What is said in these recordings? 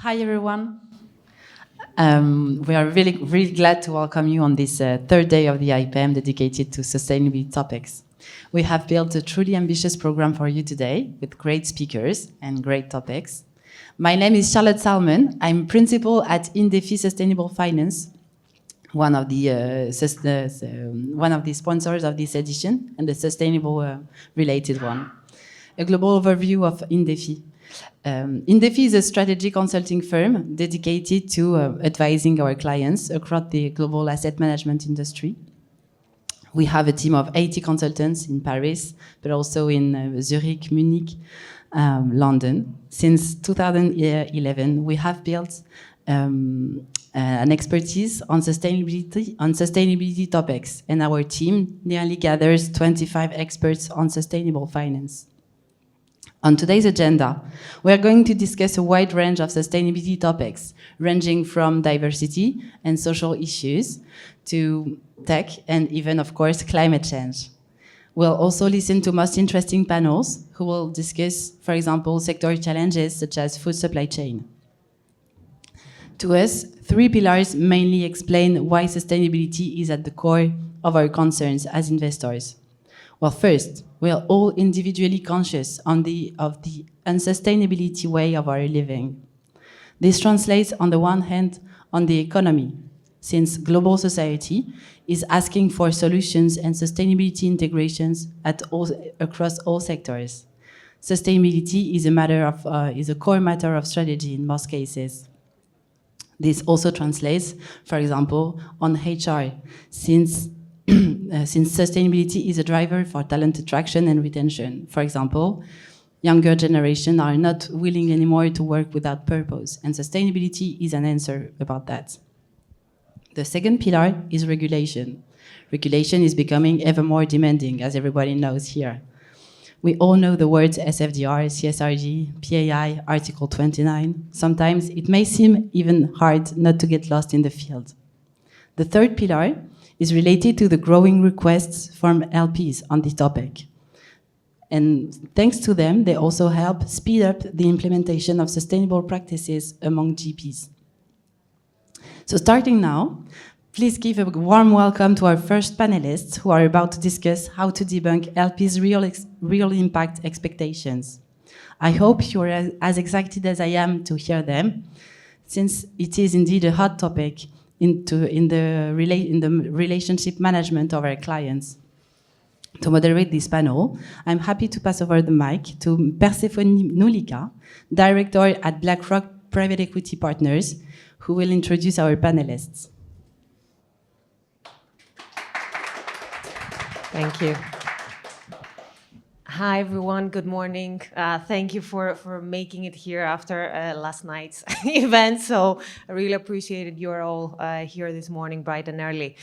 Hi, everyone. We are really glad to welcome you on this third day of the IPM dedicated to sustainability topics. We have built a truly ambitious program for you today with great speakers and great topics. My name is Charlotte Salmon. I'm principal at Indefi Sustainable Finance, one of the sponsors of this edition and the sustainable related one. A global overview of Indefi. Indefi is a strategy consulting firm dedicated to advising our clients across the global asset management industry. We have a team of 80 consultants in Paris, but also in Zurich, Munich, London. Since 2011, we have built an expertise on sustainability topics, and our team nearly gathers 25 experts on sustainable finance. On today's agenda, we are going to discuss a wide range of sustainability topics, ranging from diversity and social issues to tech and even, of course, climate change. We'll also listen to most interesting panels who will discuss, for example, sector challenges such as food supply chain. To us, three pillars mainly explain why sustainability is at the core of our concerns as investors. Well, first, we are all individually conscious of the unsustainability way of our living. This translates, on the one hand, on the economy, since global society is asking for solutions and sustainability integrations across all sectors. Sustainability is a core matter of strategy in most cases. This also translates, for example, on HR, since sustainability is a driver for talent attraction and retention. For example, younger generation are not willing anymore to work without purpose, and sustainability is an answer about that. The second pillar is regulation. Regulation is becoming ever more demanding, as everybody knows here. We all know the words SFDR, CSRD, PAI, Article 29. Sometimes it may seem even hard not to get lost in the field. The third pillar is related to the growing requests from LPs on this topic. And thanks to them, they also help speed up the implementation of sustainable practices among GPs. So starting now, please give a warm welcome to our first panelists who are about to discuss how to debunk LPs' real impact expectations. I hope you are as excited as I am to hear them, since it is indeed a hot topic in the relationship management of our clients. To moderate this panel, I'm happy to pass over the mic to Persephone Nulika, Director at BlackRock Private Equity Partners, who will introduce our panelists. Thank you. Hi, everyone. Good morning. Thank you for making it here after last night's event. So I really appreciated you're all here this morning, bright and early.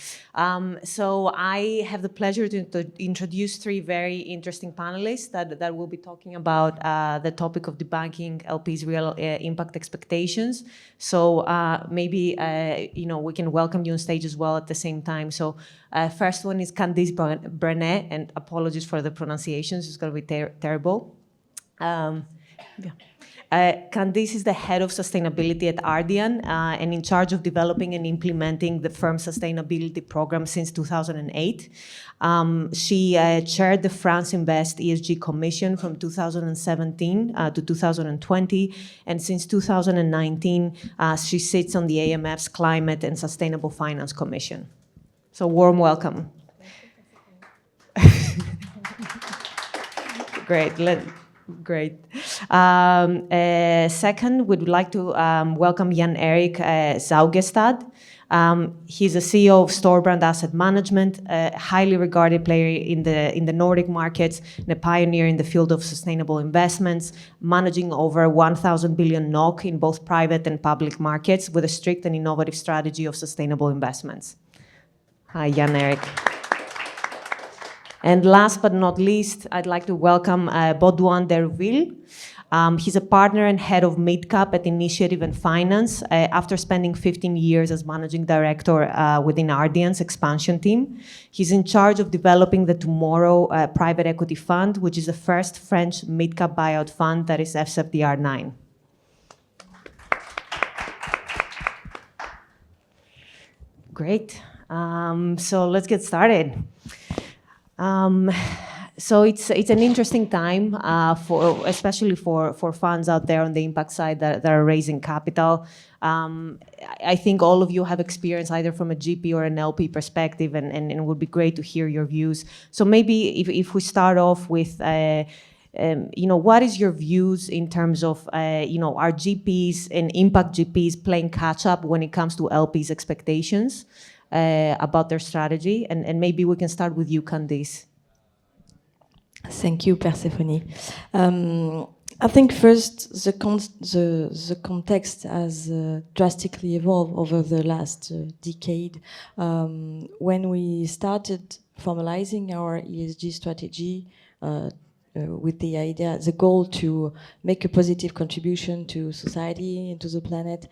So I have the pleasure to introduce three very interesting panelists that will be talking about the topic of debunking LP's real impact expectations. So maybe we can welcome you on stage as well at the same time. So first one is Candice Brenet, and apologies for the pronunciations, it's going to be terrible. Candice is the head of sustainability at Ardian and in charge of developing and implementing the firm's sustainability program since 2008. She chaired the France Invest ESG Commission from 2017 to 2020, and since 2019, she sits on the AMF's Climate and Sustainable Finance Commission. So warm welcome. Great. Second, we'd like to welcome Jan-Erik Zaugestad. He's a CEO of Storebrand Asset Management, a highly regarded player in the Nordic markets, and a pioneer in the field of sustainable investments, managing over 1,000 billion NOK in both private and public markets with a strict and innovative strategy of sustainable investments. Hi, Jan-Erik. And last but not least, I'd like to welcome Baudouin Derville. He's a partner and head of Midcap at Initiative and Finance after spending 15 years as managing director within Ardian's expansion team. He's in charge of developing the Tomorrow private equity fund, which is the first French midcap buyout fund that is SFDR 9. Great. So let's get started. So it's an interesting time for especially for funds out there on the impact side that are raising capital. I think all of you have experience either from a GP or an LP perspective, and it would be great to hear your views. So maybe if we start off with, what is your views in terms of, are GPs and impact GPs playing catch up when it comes to LPs' expectations about their strategy? And maybe we can start with you, Candice. Thank you, Persephone. I think first the context has drastically evolved over the last decade. When we started formalizing our ESG strategy with the idea, the goal to make a positive contribution to society and to the planet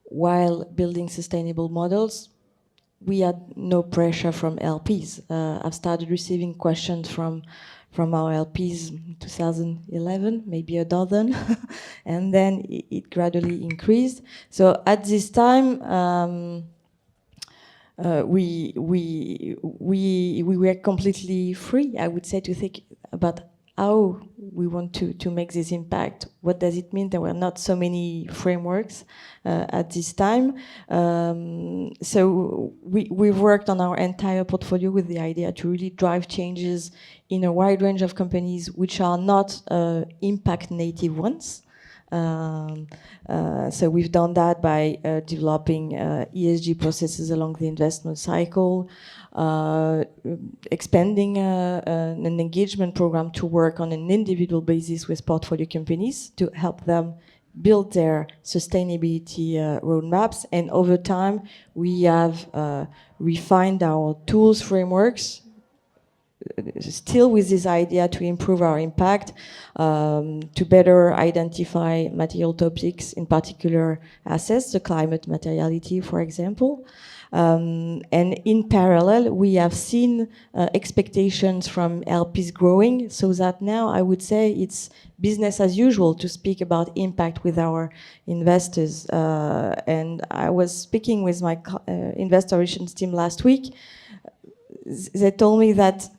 while building sustainable models, we had no pressure from LPs. I've started receiving questions from our LPs in 2011, maybe a dozen, and then it gradually increased. So at this time, we were completely free, I would say, to think about how we want to make this impact. What does it mean? There were not so many frameworks at this time. So we've worked on our entire portfolio with the idea to really drive changes in a wide range of companies which are not impact native ones. So we've done that by developing ESG processes along the investment cycle, expanding an engagement program to work on an individual basis with portfolio companies to help them build their sustainability roadmaps. And over time, we have refined our tools frameworks, still with this idea to improve our impact, to better identify material topics, in particular assess the climate materiality, for example. And in parallel, we have seen expectations from LPs growing, so that now I would say it's business as usual to speak about impact with our investors. And I was speaking with my investor relations team last week. They told me that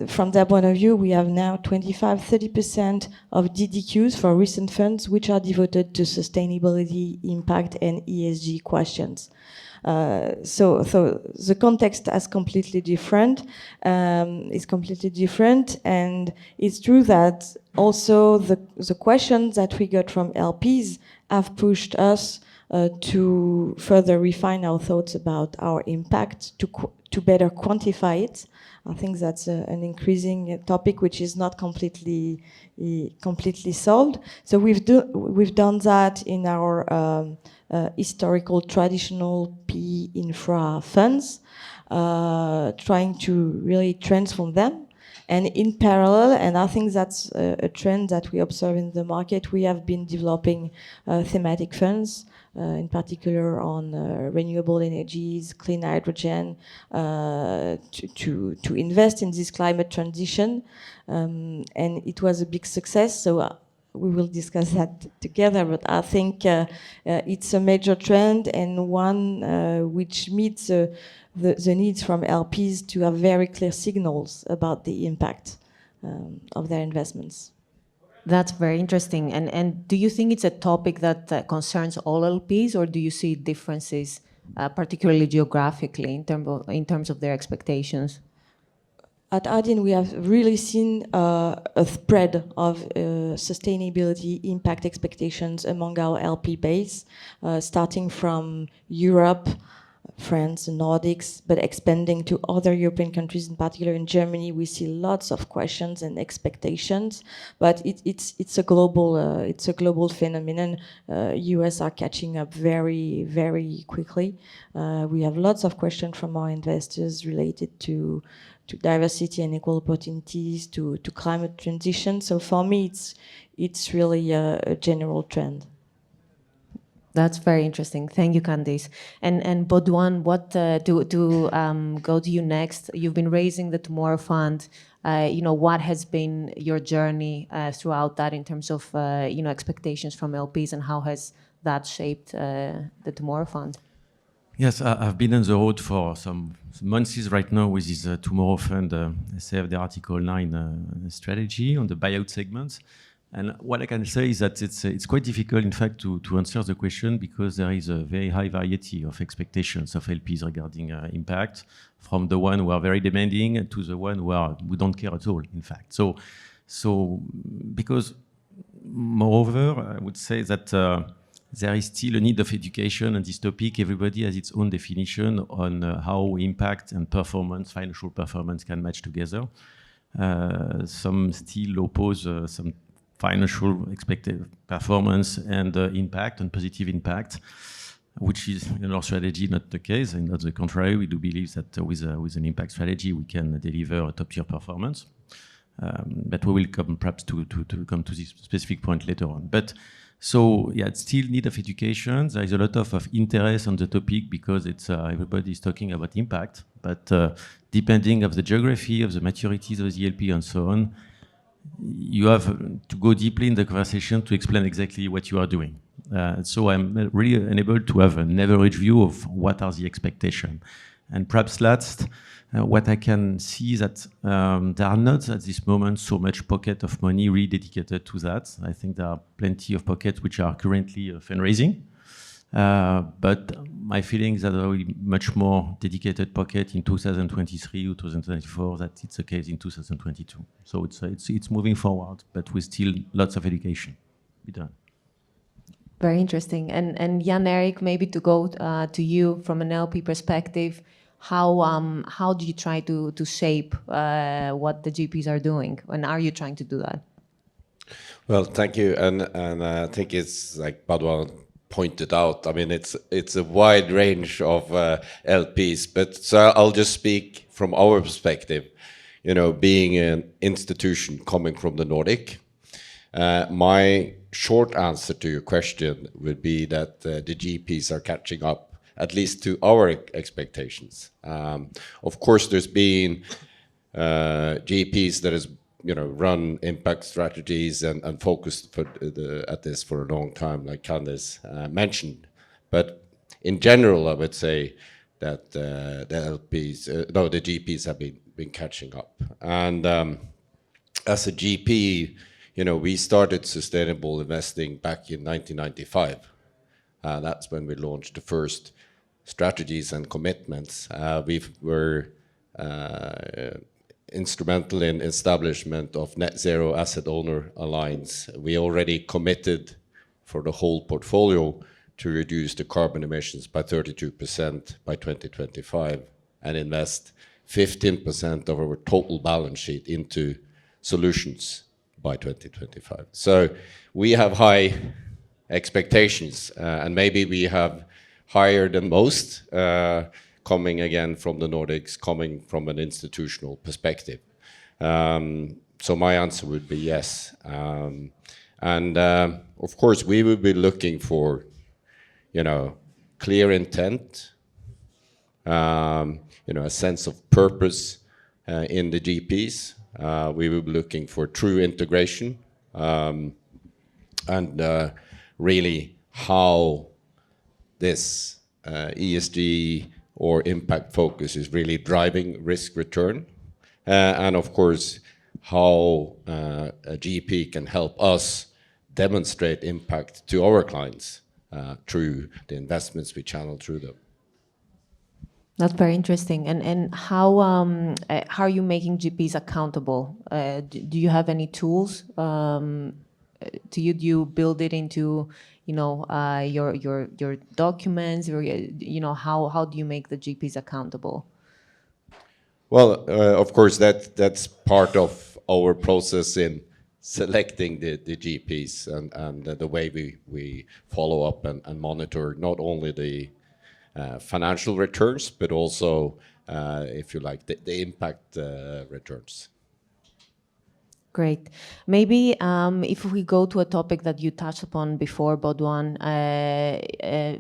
from their point of view, we have now 25-30% of DDQs for recent funds which are devoted to sustainability, impact, and ESG questions. So the context is completely different. And it's true that also the questions that we got from LPs have pushed us to further refine our thoughts about our impact, to better quantify it. I think that's an increasing topic which is not completely solved. So we've done that in our historical traditional PE infra funds, trying to really transform them. And in parallel, and I think that's a trend that we observe in the market, we have been developing thematic funds, in particular on renewable energies, clean hydrogen, to invest in this climate transition. And it was a big success, so we will discuss that together, but I think it's a major trend and one which meets the needs from LPs to have very clear signals about the impact of their investments. That's very interesting. And do you think it's a topic that concerns all LPs, or do you see differences, particularly geographically, in terms of their expectations? At Ardian, we have really seen a spread of sustainability impact expectations among our LP base, starting from Europe, France, the Nordics, but expanding to other European countries, in particular in Germany. We see lots of questions and expectations, but it's a global phenomenon. US are catching up very, very quickly. We have lots of questions from our investors related to diversity and equal opportunities, to climate transition. So for me, it's really a general trend. That's very interesting. Thank you, Candice. And Baudouin, what to go to you next? You've been raising the Tomorrow Fund. What has been your journey throughout that in terms of expectations from LPs, and how has that shaped the Tomorrow Fund? Yes, I've been on the road for some months right now with this Tomorrow Fund SEPT Article 9 strategy on the buyout segments. And what I can say is that it's quite difficult, in fact, to answer the question because there is a very high variety of expectations of LPs regarding impact, from the one who are very demanding to the one who don't care at all, in fact. So because, moreover, I would say that there is still a need of education on this topic. Everybody has its own definition on how impact and performance, financial performance, can match together. Some still oppose some financial expected performance and impact and positive impact, which is in our strategy not the case. And on the contrary, we do believe that with an impact strategy, we can deliver a top-tier performance. But we will come perhaps to come to this specific point later on. But so yeah, it's still need of education. There is a lot of interest on the topic because it's everybody is talking about impact. But depending of the geography, of the maturities of the LP and so on, you have to go deeply in the conversation to explain exactly what you are doing. So I'm really unable to have an average view of what are the expectations. And perhaps last, what I can see is that there are not at this moment so much pocket of money really dedicated to that. I think there are plenty of pockets which are currently fundraising. But my feeling is that there will be much more dedicated pocket in 2023 or 2024 that it's the case in 2022. So it's moving forward, but with still lots of education to be done. Very interesting. And Jan Erik, maybe to go to you from an LP perspective, how do you try to shape what the GPs are doing, and are you trying to do that? Well, thank you, and I think it's like Baudouin pointed out. I mean, it's a wide range of LPs, but so I'll just speak from our perspective. You know, being an institution coming from the Nordic, my short answer to your question would be that the GPs are catching up, at least to our expectations. Of course, there's been GPs that has run impact strategies and focused at this for a long time, like Candice mentioned. But in general, I would say that the GPs have been catching up. And as a GP, we started sustainable investing back in 1995. That's when we launched the first strategies and commitments. We were instrumental in establishment of Net Zero Asset Owner Alliance. We already committed for the whole portfolio to reduce the carbon emissions by 32% by 2025 and invest 15% of our total balance sheet into solutions by 2025. So we have high expectations, and maybe we have higher than most, coming again from the Nordics, coming from an institutional perspective. So my answer would be yes. And of course, we will be looking for, clear intent, a sense of purpose in the GPs. We will be looking for true integration, and really how this ESG or impact focus is really driving risk return. And of course, how a GP can help us demonstrate impact to our clients through the investments we channel through them. That's very interesting. And how are you making GPs accountable? Do you have any tools? Do you build it into your documents? Or, how do you make the GPs accountable? Well, of course, that's part of our process in selecting the GPs and the way we follow up and monitor not only the financial returns, but also, if you like, the impact returns. Great. Maybe if we go to a topic that you touched upon before, Baudouin,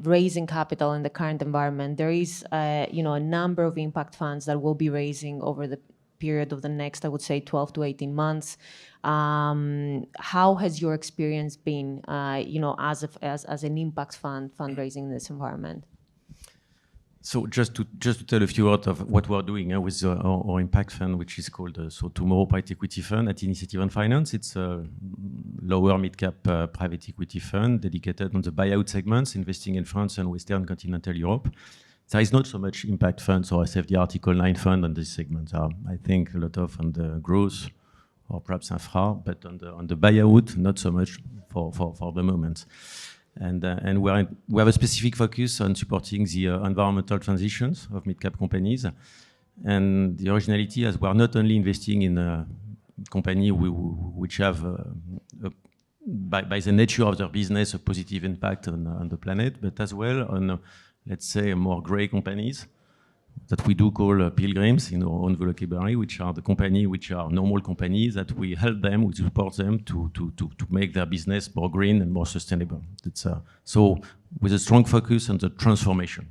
raising capital in the current environment, there is a number of impact funds that will be raising over the period of the next, I would say, 12 to 18 months. How has your experience been, as an impact fund fundraising in this environment? So just to tell a few words of what we're doing with our impact fund, which is called Tomorrow Private Equity Fund at Initiative on Finance. It's a lower mid-cap private equity fund dedicated on the buyout segments, investing in France and Western Continental Europe. There is not so much impact funds or SFD Article 9 fund on this segment. I think a lot of on the growth or perhaps infra, but on the buyout, not so much for the moment. And we have a specific focus on supporting the environmental transitions of mid-cap companies. And the originality is we are not only investing in a company which have, by the nature of their business, a positive impact on the planet, but as well on, let's say, more grey companies that we do call pilgrims in our own vocabulary, which are the company which are normal companies that we help them, we support them to make their business more green and more sustainable. That's, so with a strong focus on the transformation.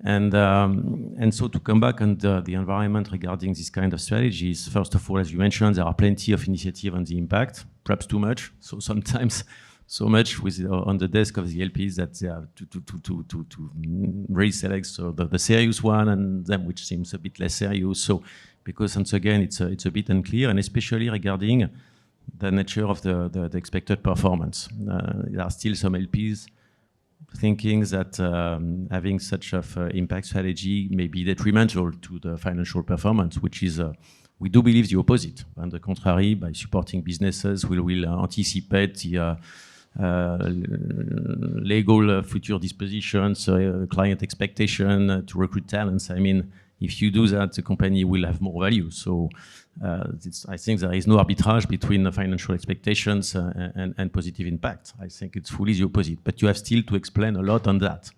And so to come back on the environment regarding this kind of strategies, first of all, as you mentioned, there are plenty of initiatives on the impact, perhaps too much. So sometimes so much with on the desk of the LPs that they have to really select the serious one and them which seems a bit less serious. So because once again it's a bit unclear, and especially regarding the nature of the expected performance. There are still some LPs thinking that having such of impact strategy may be detrimental to the financial performance, which is we do believe the opposite. On the contrary, by supporting businesses, we will anticipate the legal future dispositions, client expectation to recruit talents. I mean, if you do that, the company will have more value. So I think there is no arbitrage between the financial expectations and positive impact. I think it's fully the opposite. But you have still to explain a lot on that.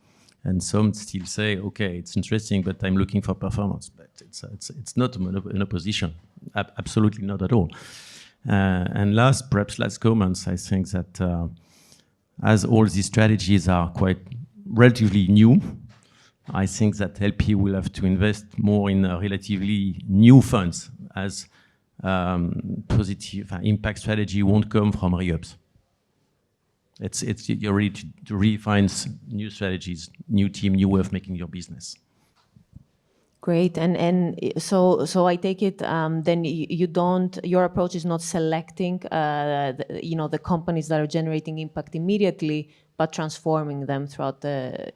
And some still say, okay, it's interesting, but I'm looking for performance. But it's not an opposition. Absolutely not at all. And perhaps last comments, I think that as all these strategies are quite relatively new, I think that LP will have to invest more in relatively new funds, as positive impact strategy won't come from re-ups. It's you're ready to refine new strategies, new team, new way of making your business. Great, and so I take it then you don't, your approach is not selecting the companies that are generating impact immediately, but transforming them throughout the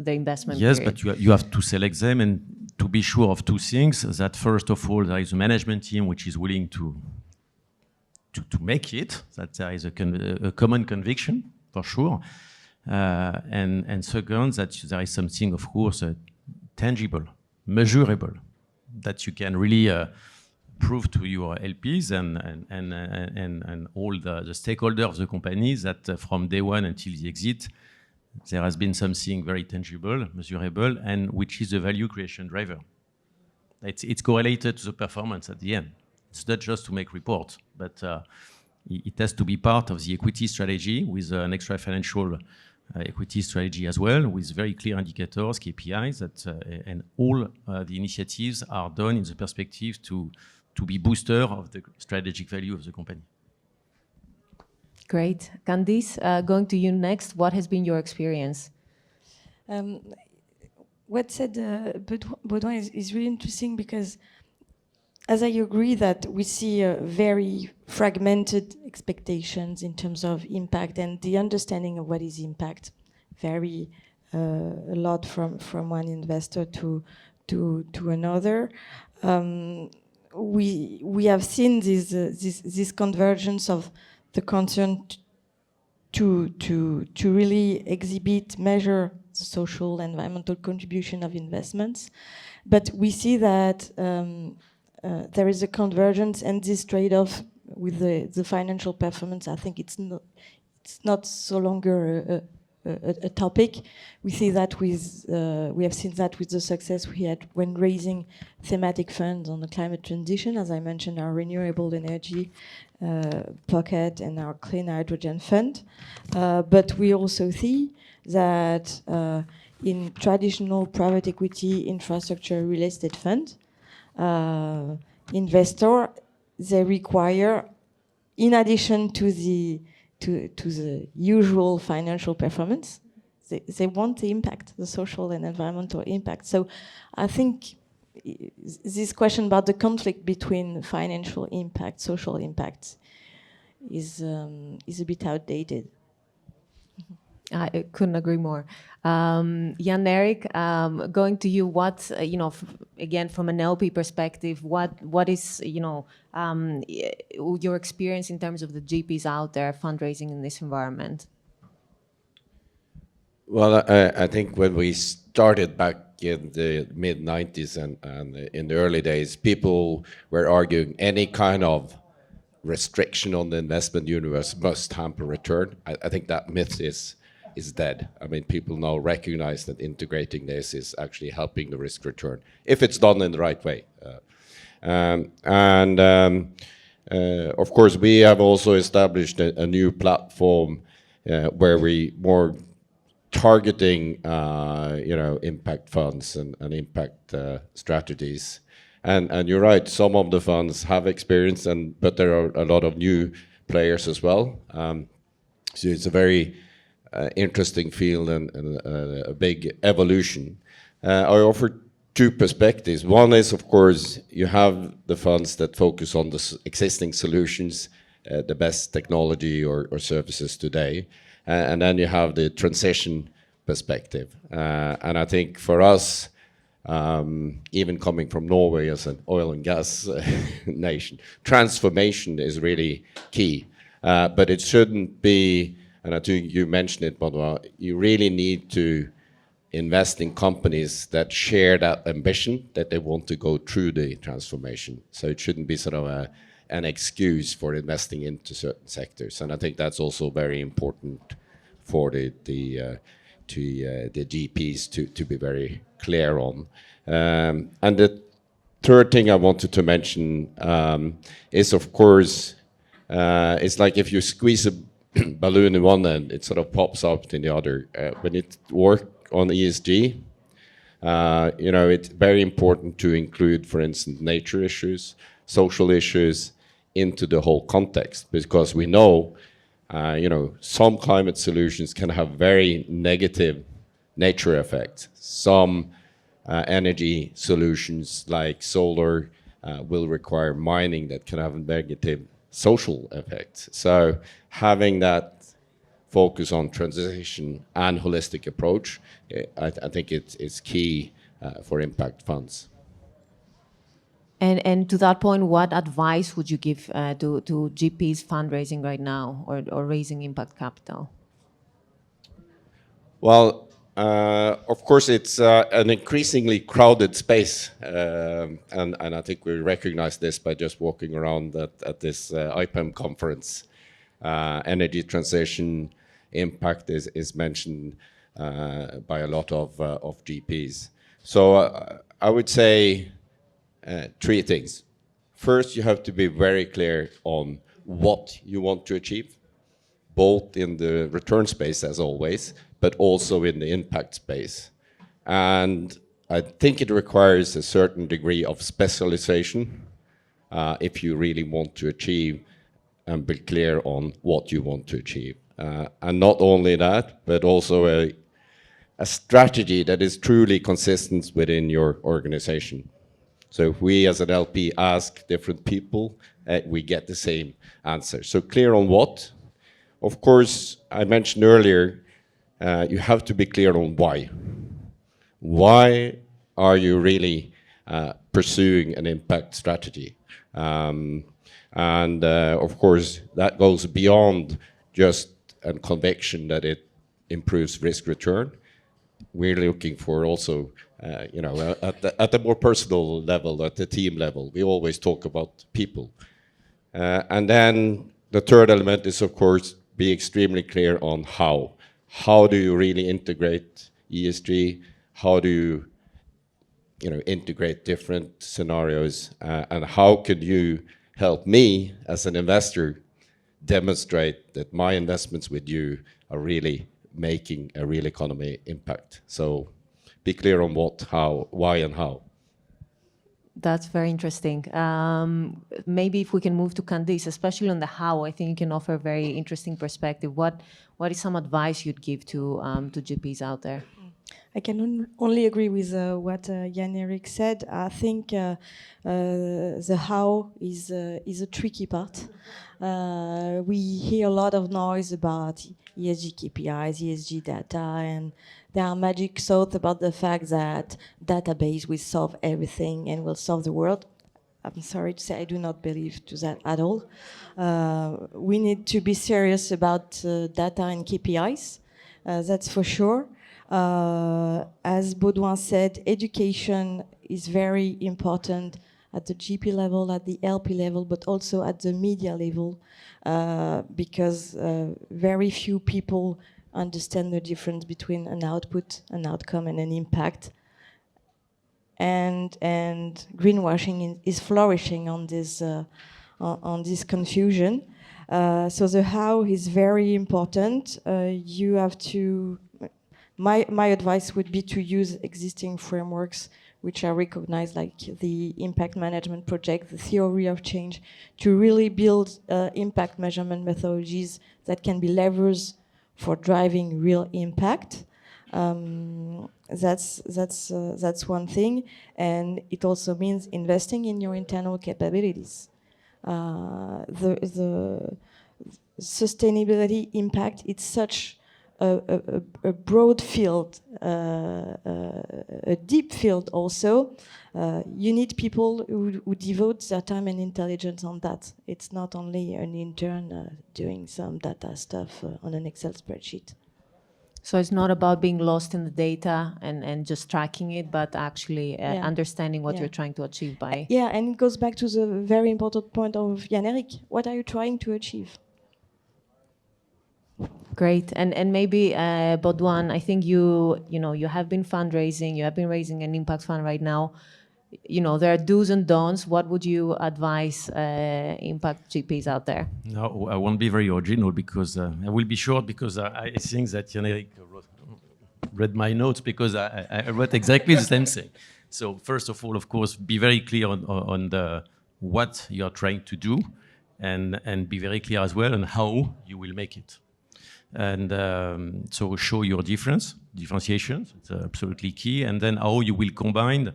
investment yes, period. but you have to select them and to be sure of two things. That first of all, there is a management team which is willing to make it. That there is a common conviction for sure, and second, that there is something, of course, tangible, measurable, that you can really prove to your LPs and all the stakeholders of the company that from day one until the exit, there has been something very tangible, measurable, and which is a value creation driver. It's correlated to the performance at the end. It's not just to make reports, but it has to be part of the equity strategy with an extra financial equity strategy as well, with very clear indicators, KPIs, and all the initiatives are done in the perspective to be booster of the strategic value of the company. Great. Candice, going to you next. What has been your experience? What said Baudouin is really interesting because as I agree that we see very fragmented expectations in terms of impact, and the understanding of what is impact vary a lot from one investor to another. We have seen this convergence of the concern to really measure the social environmental contribution of investments, but we see that there is a convergence and this trade-off with the financial performance. I think it's not so longer a topic. We see that we have seen that with the success we had when raising thematic funds on the climate transition, as I mentioned, our renewable energy pocket and our clean hydrogen fund. But we also see that in traditional private equity infrastructure real estate fund, investor, they require, in addition to the usual financial performance, They want the impact, the social and environmental impact. So I think this question about the conflict between financial impact, social impact, is a bit outdated. I couldn't agree more. Jan Erik, going to you, what, again, from an LP perspective, what is, your experience in terms of the GPs out there fundraising in this environment? Well, I think when we started back in the mid-90s and in the early days, people were arguing any kind of restriction on the investment universe must hamper return. I think that myth is dead. I mean, people now recognize that integrating this is actually helping the risk return if it's done in the right way. Of course, we have also established a new platform where we more targeting, impact funds and impact strategies. And you're right, some of the funds have experience, but there are a lot of new players as well. So it's a very interesting field and a big evolution. I offer two perspectives. One is, of course, you have the funds that focus on the existing solutions, the best technology or services today. And then you have the transition perspective. And I think for us, even coming from Norway as an oil and gas nation, transformation is really key. But it shouldn't be, and I think you mentioned it, Benoit, you really need to invest in companies that share that ambition, that they want to go through the transformation. So it shouldn't be sort of an excuse for investing into certain sectors. And I think that's also very important for the GPs to be very clear on. And the third thing I wanted to mention is, of course, it's like if you squeeze a balloon in one end, it sort of pops up in the other. When it works on ESG, it's very important to include, for instance, nature issues, social issues into the whole context, because we know, some climate solutions can have very negative nature effects. Some energy solutions like solar will require mining that can have a negative social effect. So having that focus on transition and holistic approach, I think it's key for impact funds. And to that point, what advice would you give to GPs fundraising right now or raising impact capital? Well, of course, it's an increasingly crowded space, and I think we recognize this by just walking around at this IPEM conference. Energy transition impact is mentioned by a lot of GPs. So I would say three things. First, you have to be very clear on what you want to achieve, both in the return space, as always, but also in the impact space. And I think it requires a certain degree of specialization if you really want to achieve and be clear on what you want to achieve. And not only that, but also a strategy that is truly consistent within your organization. So if we as an LP ask different people, we get the same answer. So clear on what. Of course, I mentioned earlier, you have to be clear on why. Why are you really pursuing an impact strategy? Of course, that goes beyond just a conviction that it improves risk return. We're looking for also, at the more personal level, at the team level, we always talk about people. And then the third element is, of course, be extremely clear on how. How do you really integrate ESG? How do you, integrate different scenarios? And how can you help me as an investor demonstrate that my investments with you are really making a real economy impact? So be clear on what, how, why, and how. That's very interesting. Maybe if we can move to Candice, especially on the how, I think you can offer a very interesting perspective. What is some advice you'd give to GPs out there? I can only agree with what Jan-Erik said. I think the how is a tricky part. We hear a lot of noise about ESG KPIs, ESG data, and there are magic thoughts about the fact that database will solve everything and will solve the world. I'm sorry to say I do not believe to that at all. We need to be serious about data and KPIs, that's for sure. As Baudouin said, education is very important at the GP level, at the LP level, but also at the media level, because very few people understand the difference between an output, an outcome, and an impact. And greenwashing is flourishing on this confusion. So the how is very important. You have to. My advice would be to use existing frameworks which are recognized, like the impact management project, the theory of change, to really build impact measurement methodologies that can be levers for driving real impact. That's one thing, and it also means investing in your internal capabilities. The sustainability impact, it's such a broad field, a deep field also. You need people who devote their time and intelligence on that. It's not only an intern doing some data stuff on an Excel spreadsheet. So it's not about being lost in the data and just tracking it, but actually understanding what you're trying to achieve by... Yeah, and it goes back to the very important point of Jan-Erik. What are you trying to achieve? Great, and maybe Baudouin, I think you have been fundraising, you have been raising an impact fund right now. There are do's and don'ts. What would you advise impact GPs out there? No, I won't be very original because I will be short because I think that Jan-Erik read my notes because I wrote exactly the same thing. So first of all, of course, be very clear on what you are trying to do, and be very clear as well on how you will make it. And so show your differentiation, it's absolutely key, and then how you will combine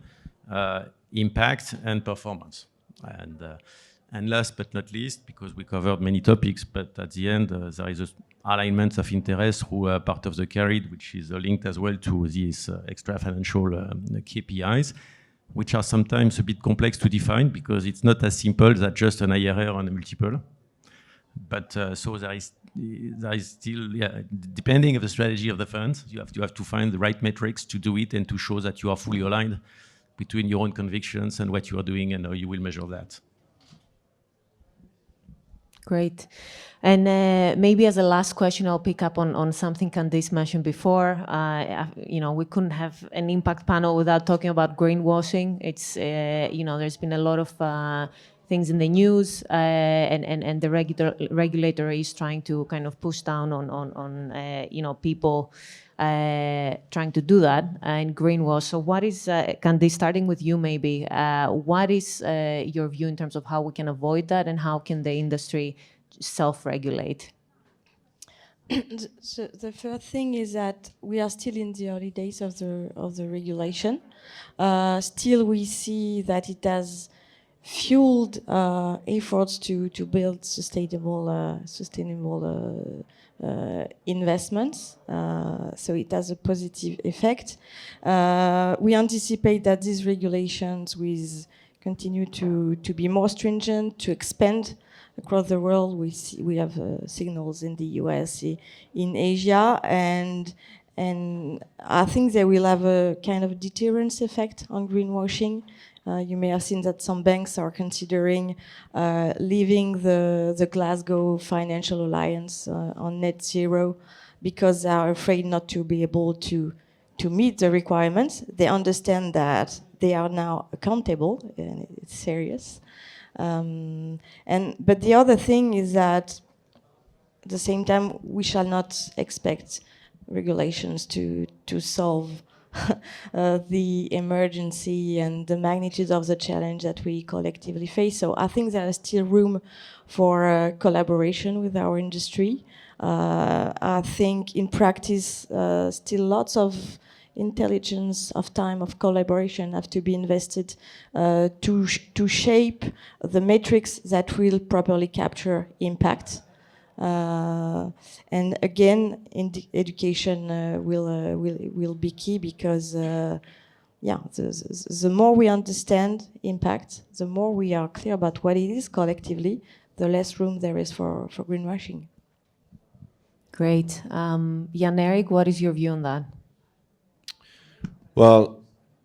impact and performance. And last but not least, because we covered many topics, but at the end there is an alignment of interest through part of the carried, which is linked as well to these extra financial KPIs, which are sometimes a bit complex to define because it's not as simple as just an IRR on a multiple. But so there is still, depending on the strategy of the fund, you have to find the right metrics to do it and to show that you are fully aligned between your own convictions and what you are doing and how you will measure that. Great. And maybe as a last question, I'll pick up on something Candice mentioned before. We couldn't have an impact panel without talking about greenwashing. It's, there's been a lot of things in the news, and the regulator is trying to kind of push down on people trying to do that and greenwash. So what is, Candice, starting with you maybe, what is your view in terms of how we can avoid that and how can the industry self-regulate? So the first thing is that we are still in the early days of the regulation. Still, we see that it has fueled efforts to build sustainable investments. So it has a positive effect. We anticipate that these regulations will continue to be more stringent, to expand across the world. We have signals in the US, in Asia, and I think they will have a kind of deterrence effect on greenwashing. You may have seen that some banks are considering leaving the Glasgow Financial Alliance on net zero because they are afraid not to be able to meet the requirements. They understand that they are now accountable, and it's serious. But the other thing is that at the same time, we shall not expect regulations to solve the emergency and the magnitude of the challenge that we collectively face. So I think there is still room for collaboration with our industry. I think in practice, still lots of intelligence, of time, of collaboration have to be invested to shape the metrics that will properly capture impact. And again, in education will be key because the more we understand impact, the more we are clear about what it is collectively, the less room there is for greenwashing. Great. Jan-Erik, what is your view on that? Well,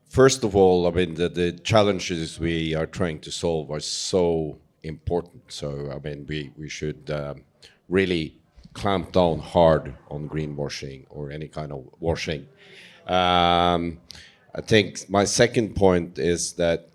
first of all, I mean, the challenges we are trying to solve are so important. So, I mean, we should really clamp down hard on greenwashing or any kind of washing. I think my second point is that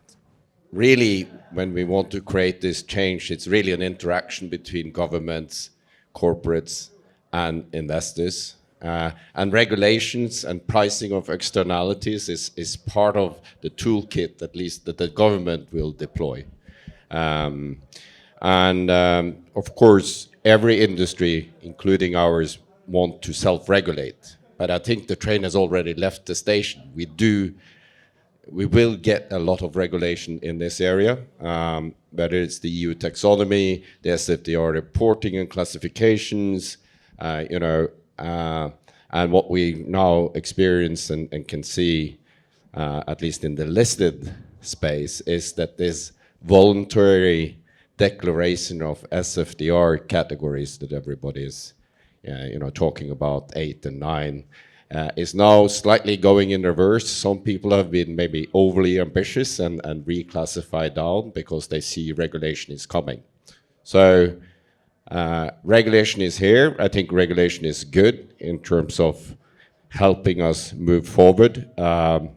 really, when we want to create this change, it's really an interaction between governments, corporates, and investors. And regulations and pricing of externalities is part of the toolkit, at least, that the government will deploy. Of course, every industry, including ours, want to self-regulate. But I think the train has already left the station. We will get a lot of regulation in this area, whether it's the EU taxonomy, the SFDR reporting and classifications, and what we now experience and can see, at least in the listed space, is that this voluntary declaration of SFDR categories that everybody is talking about, 8 and 9, is now slightly going in reverse. Some people have been maybe overly ambitious and reclassified down because they see regulation is coming. So regulation is here. I think regulation is good in terms of helping us move forward. I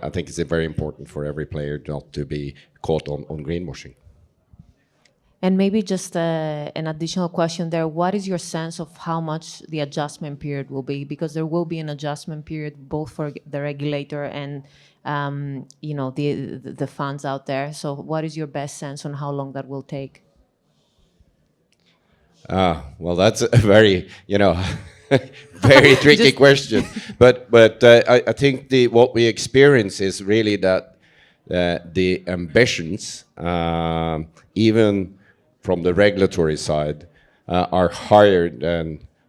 think it's very important for every player not to be caught on greenwashing. And maybe just an additional question there. What is your sense of how much the adjustment period will be? Because there will be an adjustment period both for the regulator and the funds out there. So what is your best sense on how long that will take? Well, that's a very, very tricky question. But I think what we experience is really that the ambitions, even from the regulatory side, are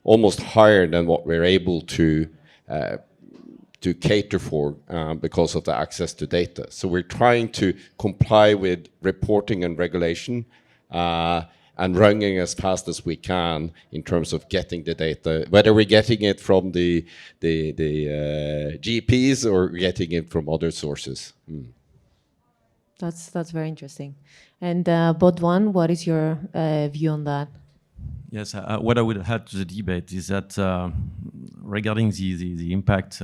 almost higher than what we're able to cater for because of the access to data. So we're trying to comply with reporting and regulation and running as fast as we can in terms of getting the data, whether we're getting it from the GPs or getting it from other sources. That's very interesting. And Baudouin, what is your view on that? Yes, what I would add to the debate is that regarding the impact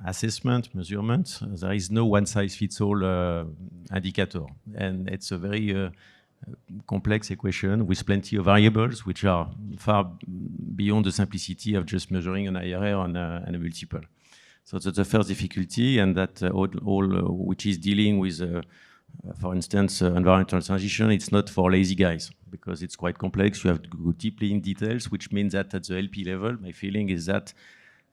assessment, measurement, there is no one-size-fits-all indicator. And it's a very complex equation with plenty of variables which are far beyond the simplicity of just measuring an IRR and a multiple. So that's the first difficulty, and that all which is dealing with, for instance, environmental transition, it's not for lazy guys because it's quite complex. You have to go deeply in details, which means that at the LP level, my feeling is that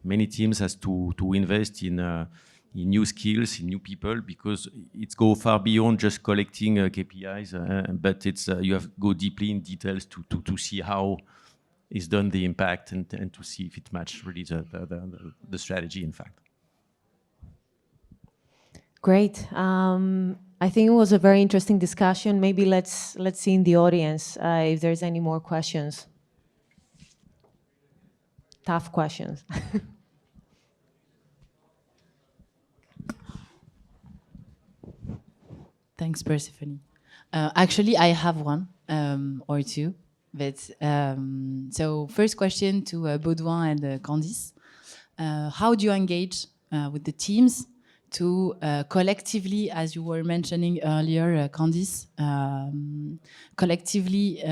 many teams has to invest in new skills, in new people, because it's go far beyond just collecting KPIs, but it's you have to go deeply in details to see how is done the impact and to see if it matches really the strategy, in fact. Great. I think it was a very interesting discussion. Maybe let's see in the audience if there's any more questions. Tough questions. Thanks, Persephone. Actually, I have one or two. But, so first question to Baudouin and Candice. How do you engage with the teams to collectively, as you were mentioning earlier, Candice, collectively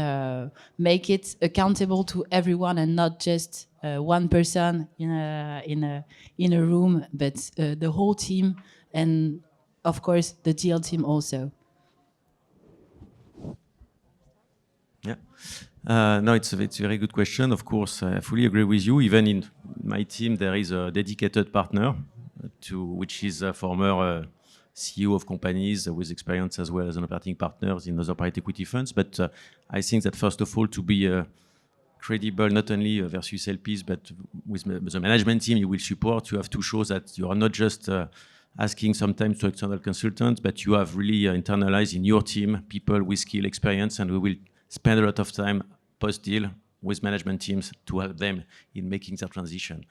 make it accountable to everyone and not just one person in a room, but the whole team and, of course, the GL team also. Yeah. No, it's a very good question. Of course, I fully agree with you. Even in my team, there is a dedicated partner which is a former CEO of companies with experience as well as an operating partners in other private equity funds. But I think that first of all, to be credible, not only versus LPs, but with the management team you will support, you have to show that you are not just asking sometimes to external consultants, but you have really internalized in your team people with skill, experience, and we will spend a lot of time post-deal with management teams to help them in making that transition.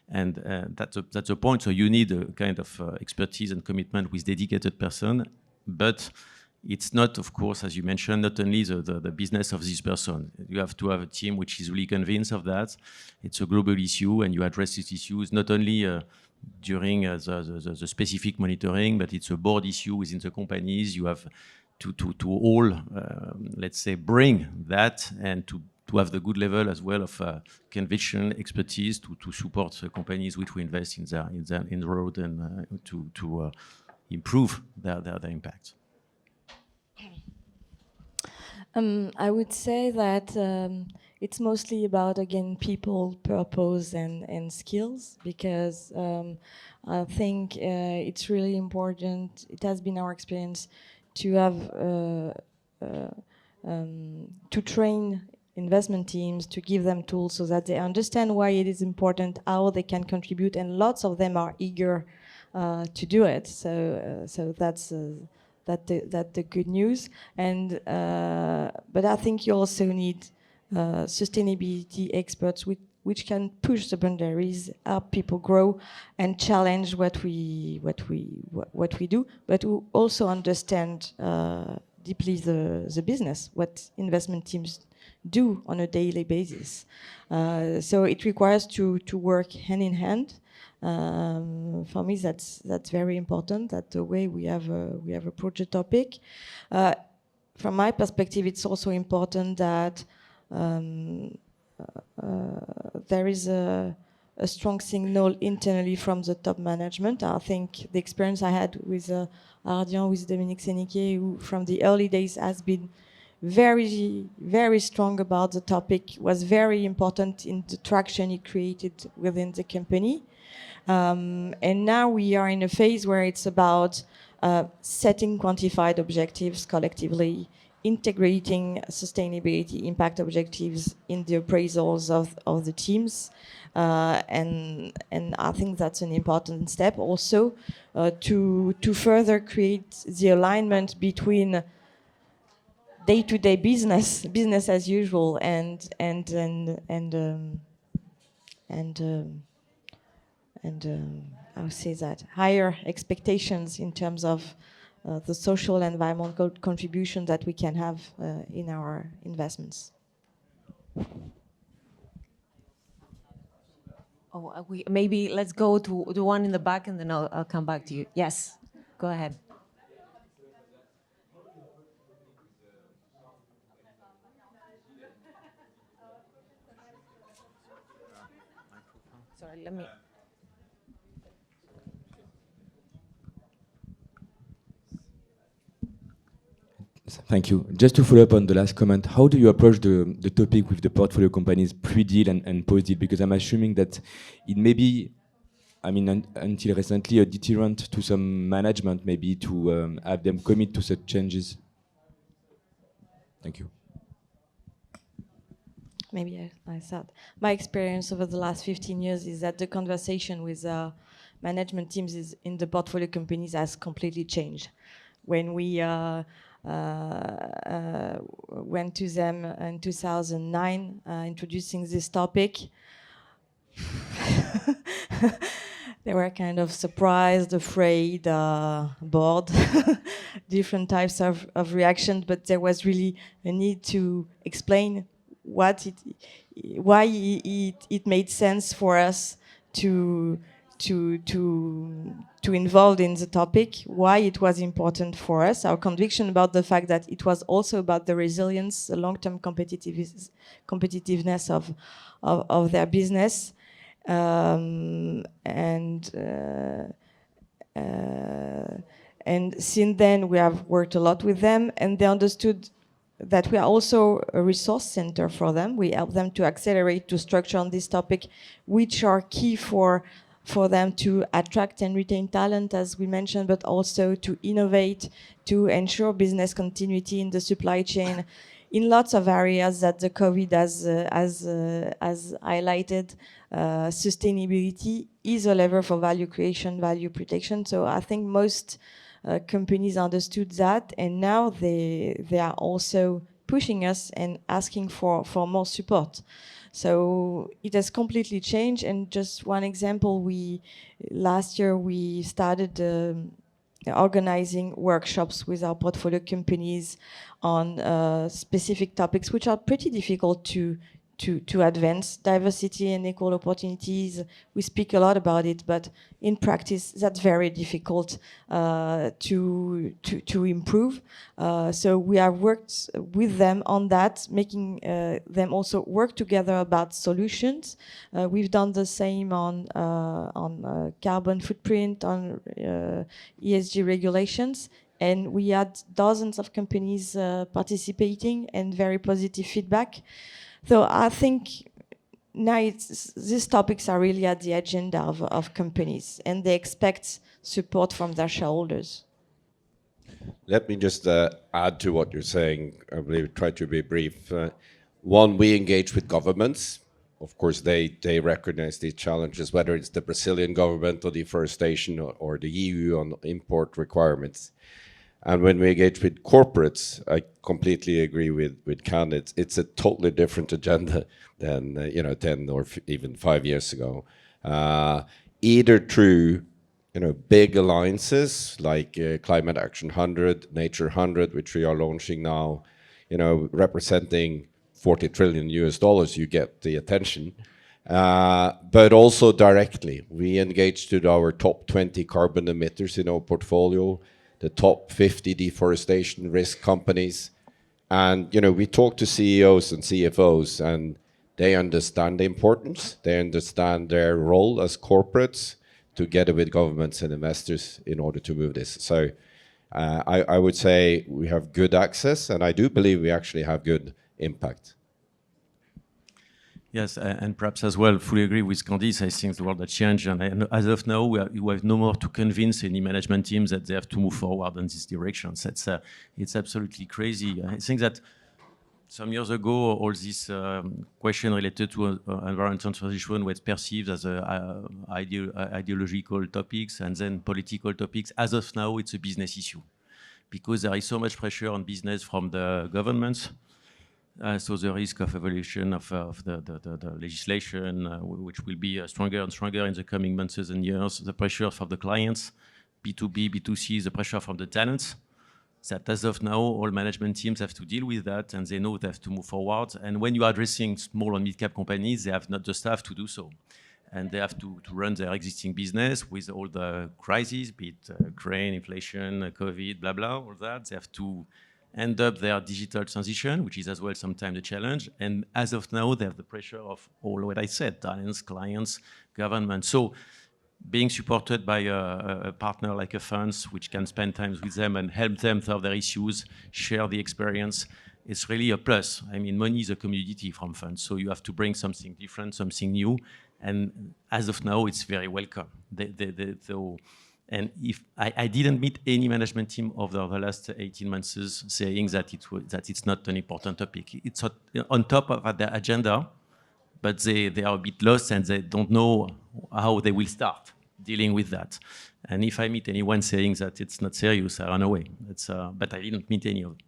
And that's a point. So you need a kind of expertise and commitment with dedicated person, but it's not, of course, as you mentioned, not only the business of this person. You have to have a team which is really convinced of that. It's a global issue, and you address these issues not only during the specific monitoring, but it's a board issue within the companies. You have to all, let's say, bring that and to have the good level as well of conviction, expertise to support the companies which we invest in the road and to improve their impact. I would say that it's mostly about, again, people, purpose, and skills, because I think it's really important. It has been our experience to have to train investment teams, to give them tools so that they understand why it is important, how they can contribute, and lots of them are eager to do it. So that's the good news. And but I think you also need sustainability experts which can push the boundaries, help people grow, and challenge what we do, but who also understand deeply the business, what investment teams do on a daily basis. So it requires to work hand in hand. For me, that's very important. That the way we have approached the topic. From my perspective, it's also important that there is a strong signal internally from the top management. I think the experience I had with Ardian, with Dominique Séniquier, who from the early days has been very, very strong about the topic, was very important in the traction he created within the company. And now we are in a phase where it's about setting quantified objectives collectively, integrating sustainability impact objectives in the appraisals of the teams. And I think that's an important step also to further create the alignment between day-to-day business as usual, and I would say that higher expectations in terms of the social and environmental contribution that we can have in our investments. Oh, maybe let's go to the one in the back, and then I'll come back to you. Yes, go ahead. Sorry, let me. Thank you. Just to follow up on the last comment, how do you approach the topic with the portfolio companies pre-deal and post-deal? Because I'm assuming that it may be, I mean, until recently, a deterrent to some management, maybe to have them commit to such changes. Thank you. Maybe I thought. My experience over the last 15 years is that the conversation with management teams in the portfolio companies has completely changed. When we went to them in 2009, introducing this topic, they were kind of surprised, afraid, bored, different types of reactions, but there was really a need to explain why it made sense for us to to involved in the topic, why it was important for us, our conviction about the fact that it was also about the resilience, the long-term competitiveness of their business, and since then we have worked a lot with them, and they understood that we are also a resource center for them. We help them to accelerate, to structure on this topic, which are key for them to attract and retain talent, as we mentioned, but also to innovate, to ensure business continuity in the supply chain in lots of areas that the COVID has highlighted. Sustainability is a lever for value creation, value protection. So I think most companies understood that, and now they are also pushing us and asking for more support. So it has completely changed. And just one example, last year we started organizing workshops with our portfolio companies on specific topics which are pretty difficult to advance. Diversity and equal opportunities, we speak a lot about it, but in practice that's very difficult to improve. So we have worked with them on that, making them also work together about solutions. We've done the same on carbon footprint, on ESG regulations, and we had dozens of companies participating and very positive feedback. So I think now these topics are really at the agenda of companies, and they expect support from their shareholders. Let me just add to what you're saying. I will try to be brief. One, we engage with governments. Of course, they recognize these challenges, whether it's the Brazilian government or deforestation or the EU on import requirements. And when we engage with corporates, I completely agree with Can. It's a totally different agenda than 10 or even 5 years ago. Either through big alliances like Climate Action 100, Nature 100, which we are launching now, representing $40 trillion, you get the attention. But also directly, we engaged with our top 20 carbon emitters in our portfolio, the top 50 deforestation risk companies. And, we talk to CEOs and CFOs, and they understand the importance. They understand their role as corporates together with governments and investors in order to move this. So I would say we have good access, and I do believe we actually have good impact. Yes, and perhaps as well, fully agree with Candice. I think the world has changed, and as of now, we have no more to convince any management teams that they have to move forward in this direction. So it's absolutely crazy. I think that some years ago, all this question related to environmental transition was perceived as ideological topics and then political topics. As of now, it's a business issue because there is so much pressure on business from the governments. So the risk of evolution of the legislation, which will be stronger and stronger in the coming months and years, the pressure from the clients, B2B, B2C, the pressure from the talents, that as of now, all management teams have to deal with that, and they know they have to move forward. And when you are addressing small and mid-cap companies, they have not the staff to do so. And they have to run their existing business with all the crises, be it grain, inflation, COVID, blah, blah, all that. They have to end up their digital transition, which is as well sometimes a challenge. And as of now, they have the pressure of all what I said, talents, clients, government. So being supported by a partner like a funds, which can spend time with them and help them solve their issues, share the experience, it's really a plus. I mean, money is a commodity from funds, so you have to bring something different, something new. And as of now, it's very welcome. And if I didn't meet any management team over the last 18 months saying that it's not an important topic. It's on top of their agenda, but they are a bit lost and they don't know how they will start dealing with that. And if I meet anyone saying that it's not serious, I run away. But I didn't meet any of them.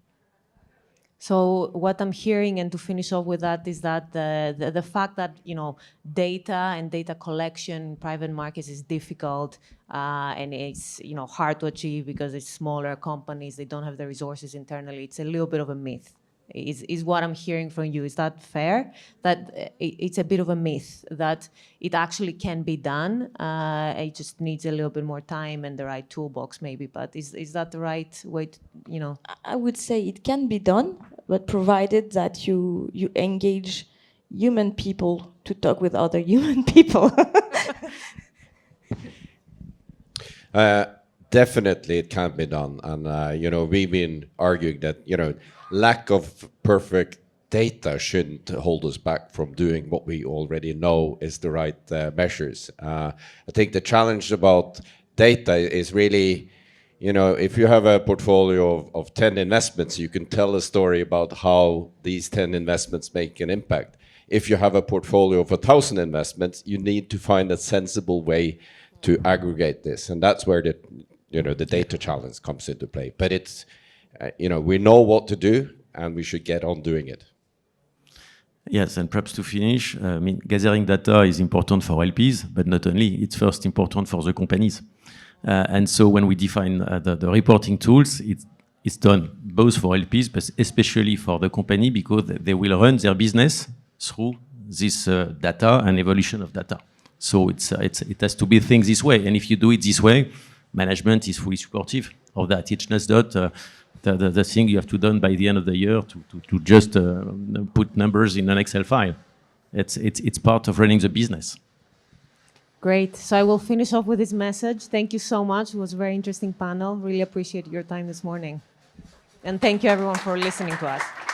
So what I'm hearing, and to finish off with that, is that the fact that data and data collection in private markets is difficult and it's hard to achieve because it's smaller companies, they don't have the resources internally. It's a little bit of a myth. is what I'm hearing from you. Is that fair? That it's a bit of a myth that it actually can be done. It just needs a little bit more time and the right toolbox, maybe. But is that the right way to, you know? I would say it can be done, but provided that you engage human people to talk with other human people. Definitely, it can be done, and you know, we've been arguing that, you know, lack of perfect data shouldn't hold us back from doing what we already know is the right measures. I think the challenge about data is really, you know, if you have a portfolio of 10 investments, you can tell a story about how these 10 investments make an impact. If you have a portfolio of 1,000 investments, you need to find a sensible way to aggregate this, and that's where the, you know, the data challenge comes into play. But it's, you know, we know what to do, and we should get on doing it. Yes, and perhaps to finish, I mean, gathering data is important for LPs, but not only. It's first important for the companies. And so when we define the reporting tools, it's done both for LPs, but especially for the company, because they will run their business through this data and evolution of data. So it has to be things this way. And if you do it this way, management is fully supportive of that. It's not the thing you have to do by the end of the year to just put numbers in an Excel file. It's part of running the business. Great. So I will finish off with this message. Thank you so much. It was a very interesting panel. Really appreciate your time this morning. And thank you everyone for listening to us.